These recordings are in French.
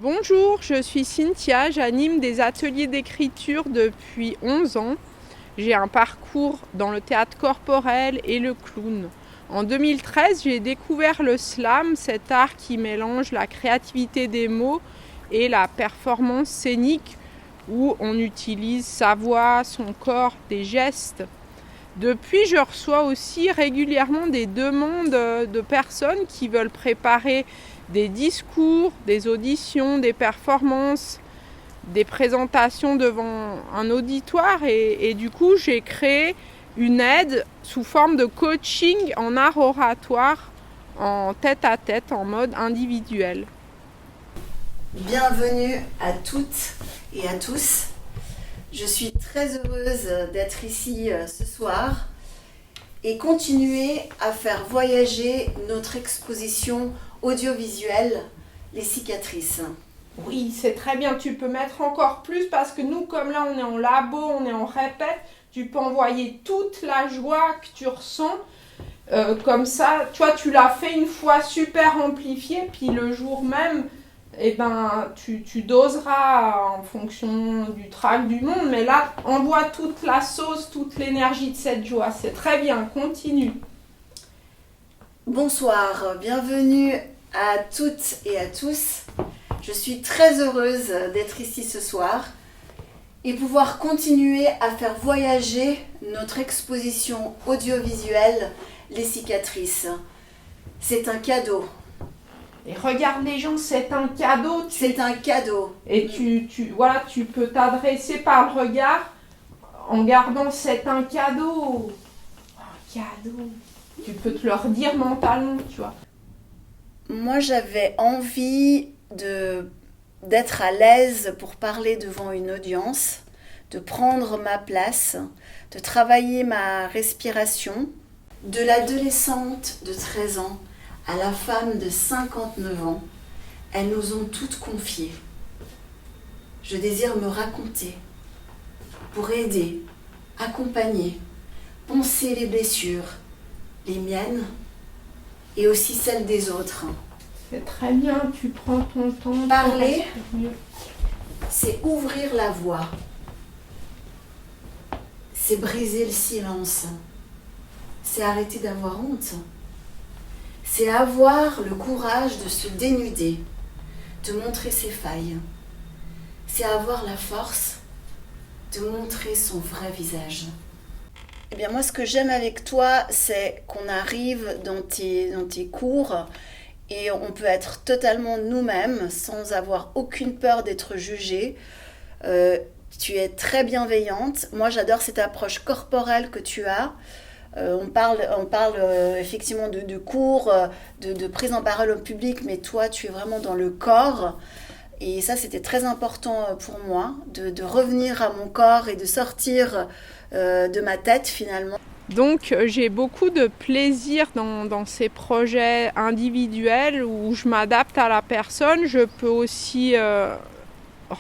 Bonjour, je suis Cynthia, j'anime des ateliers d'écriture depuis 11 ans. J'ai un parcours dans le théâtre corporel et le clown. En 2013, j'ai découvert le slam, cet art qui mélange la créativité des mots et la performance scénique où on utilise sa voix, son corps, des gestes. Depuis, je reçois aussi régulièrement des demandes de personnes qui veulent préparer des discours, des auditions, des performances, des présentations devant un auditoire et du coup j'ai créé une aide sous forme de coaching en art oratoire en tête-à-tête, en mode individuel. Bienvenue à toutes et à tous. Je suis très heureuse d'être ici ce soir et continuer à faire voyager notre exposition audiovisuelle, Les cicatrices. Oui, c'est très bien, tu peux mettre encore plus parce que nous, comme là on est en labo, on est en répète, tu peux envoyer toute la joie que tu ressens. Comme ça, tu l'as fait une fois super amplifié, puis le jour même, tu doseras en fonction du trac du monde, mais là, envoie toute la sauce, toute l'énergie de cette joie. C'est très bien, continue. Bonsoir, bienvenue à toutes et à tous. Je suis très heureuse d'être ici ce soir et pouvoir continuer à faire voyager notre exposition audiovisuelle Les cicatrices. C'est un cadeau. Et regarde les gens, c'est un cadeau. C'est un cadeau. Et tu peux t'adresser par le regard en gardant c'est un cadeau. Un cadeau. Tu peux te le redire mentalement, tu vois. Moi, j'avais envie d'être à l'aise pour parler devant une audience, de prendre ma place, de travailler ma respiration. De l'adolescente de 13 ans à la femme de 59 ans, elles nous ont toutes confiées. Je désire me raconter pour aider, accompagner, poncer les blessures, les miennes et aussi celles des autres. C'est très bien, tu prends ton temps. Parler, c'est ouvrir la voie. C'est briser le silence. C'est arrêter d'avoir honte. C'est avoir le courage de se dénuder, de montrer ses failles. C'est avoir la force de montrer son vrai visage. Eh bien moi, ce que j'aime avec toi, c'est qu'on arrive dans tes cours et on peut être totalement nous-mêmes sans avoir aucune peur d'être jugé. Tu es très bienveillante. Moi, j'adore cette approche corporelle que tu as. On parle effectivement de cours, de prise en parole au public, mais toi, tu es vraiment dans le corps. Et ça, c'était très important pour moi, de revenir à mon corps et de sortir de ma tête finalement. Donc j'ai beaucoup de plaisir dans ces projets individuels où je m'adapte à la personne. Je peux aussi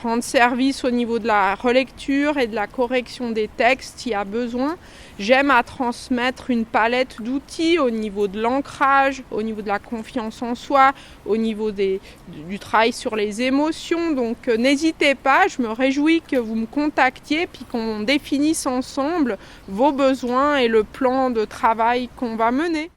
rendre service au niveau de la relecture et de la correction des textes s'il y a besoin. J'aime à transmettre une palette d'outils au niveau de l'ancrage, au niveau de la confiance en soi, au niveau du travail sur les émotions. Donc n'hésitez pas, je me réjouis que vous me contactiez puis qu'on définisse ensemble vos besoins et le plan de travail qu'on va mener.